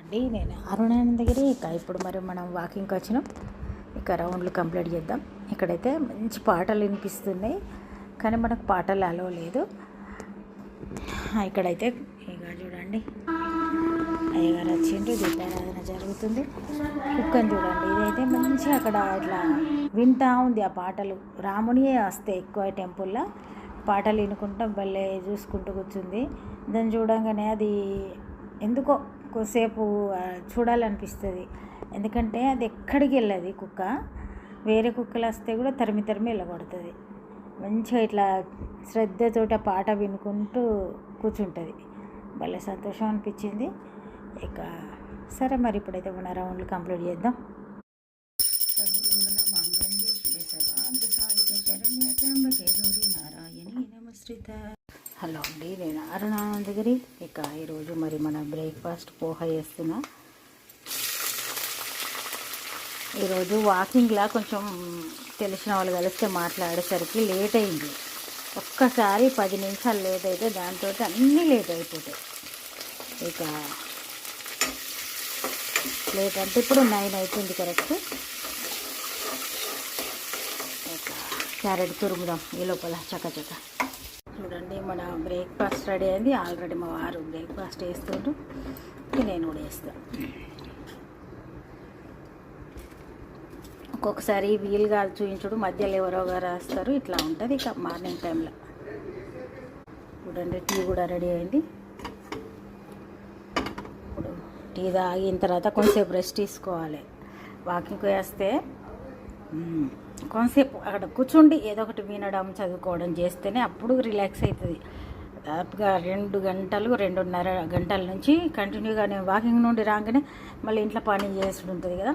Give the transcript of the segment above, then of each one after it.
అండి నేను అరుణానందగిరి ఇప్పుడు మరి మనం వాకింగ్కి వచ్చినాం. రౌండ్లు కంప్లీట్ చేద్దాం. ఇక్కడైతే మంచి పాటలు వినిపిస్తున్నాయి, కానీ మనకు పాటలు అలో లేదు. ఇక్కడైతే చూడండి, అయ్యగారు వచ్చిండ్రు, దీపారాధన జరుగుతుంది. కుక్కని చూడండి, ఇదైతే మంచిగా అక్కడ ఇట్లా వింటా ఉంది. ఆ పాటలు రామునియే వస్తాయి ఎక్కువ టెంపుల్లో. పాటలు వినుకుంటా భలే చూసుకుంటూ కూర్చుంది. దాన్ని చూడంగానే అది ఎందుకో కొద్దిసేపు చూడాలనిపిస్తుంది. ఎందుకంటే అది ఎక్కడికి వెళ్ళదు కుక్క. వేరే కుక్కలు వస్తే కూడా తరిమి వెళ్ళగొడుతుంది. మంచిగా ఇట్లా శ్రద్ధతోటి ఆ పాట వినుకుంటూ కూర్చుంటుంది. భలే సంతోషం అనిపించింది. సరే మరి ఇప్పుడైతే మన రౌండ్లు కంప్లీట్ చేద్దాం. హలో అండి, నేను అరుణానందగిరి. ఈరోజు మరి మన బ్రేక్ఫాస్ట్ పోహ చేస్తున్నా. ఈరోజు వాకింగ్లా కొంచెం తెలిసిన వాళ్ళు కలిస్తే మాట్లాడేసరికి లేట్ అయింది. ఒక్కసారి 10 నిమిషాలు లేట్ అయితే దాంతో అన్నీ లేట్ అయిపోతాయి. లేట్ అంటే ఇప్పుడు 9 అవుతుంది కరెక్ట్. క్యారెట్ తురుముదాం ఈ లోపల చకచక. చూడండి, మన బ్రేక్ఫాస్ట్ రెడీ అయింది. ఆల్రెడీ మా వారు బ్రేక్ఫాస్ట్ వేస్తుండ్రు, నేను కూడా వేస్తాను. ఒక్కొక్కసారి వీలుగా చూపించుడు, మధ్యలో ఎవరో గారు వస్తారు, ఇట్లా ఉంటుంది. మార్నింగ్ టైంలో చూడండి, టీ కూడా రెడీ అయింది. ఇప్పుడు టీ తాగిన తర్వాత కొంచెంసేపు రెస్ట్ తీసుకోవాలి. వాకింగ్కి వేస్తే కొంతసేపు అక్కడ కూర్చుండి ఏదో ఒకటి వినడం, చదువుకోవడం చేస్తేనే అప్పుడు రిలాక్స్ అవుతుంది. దాదాపుగా 2.5 గంటల నుంచి కంటిన్యూగా నేను వాకింగ్ నుండి రాగానే మళ్ళీ ఇంట్లో పని చేసి ఉంటుంది కదా.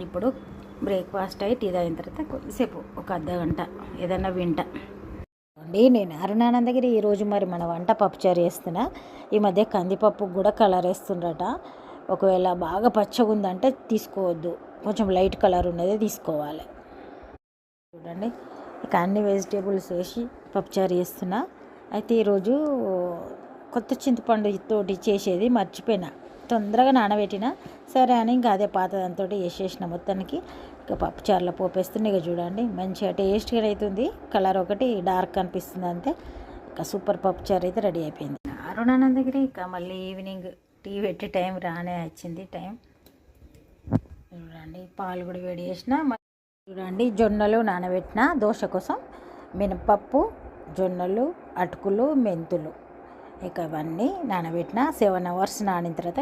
ఇప్పుడు బ్రేక్ఫాస్ట్ అయ్యి టీ తాగిన తర్వాత కొద్దిసేపు ఒక అర్ధగంట ఏదైనా వింటా అండి. నేను అరుణానందగిరి. ఈరోజు మరి మన వంట పప్పుచారు చేస్తున్నా. ఈ మధ్య కందిపప్పుకు కూడా కలర్ వేస్తుండ్రట. ఒకవేళ బాగా పచ్చగా ఉందంటే తీసుకోవద్దు, కొంచెం లైట్ కలర్ ఉన్నదే తీసుకోవాలి. చూడండి, అన్ని వెజిటేబుల్స్ వేసి పప్పుచారు చేస్తున్నా. అయితే ఈరోజు కొత్త చింతపండు తోటి చేసేది మర్చిపోయినా, తొందరగా నానబెట్టిన. సరే అని ఇంకా అదే పాత దాంతో వేసేసిన మొత్తానికి. పప్పుచారులో పోపేస్తుంది. చూడండి, మంచిగా టేస్ట్గా అవుతుంది. కలర్ ఒకటి డార్క్ అనిపిస్తుంది అంతే. సూపర్ పప్పుచారు అయితే రెడీ అయిపోయింది. అరుణానందగిరి. మళ్ళీ ఈవినింగ్ టీ పెట్టే టైం రానే వచ్చింది. టైం చూడండి, పాలు కూడా వేడి చేసిన. చూడండి, జొన్నలు నానబెట్టిన దోశ కోసం. మినపప్పు, జొన్నలు, అటుకులు, మెంతులు, ఇవన్నీ నానబెట్టిన. 7 hours నానిన తర్వాత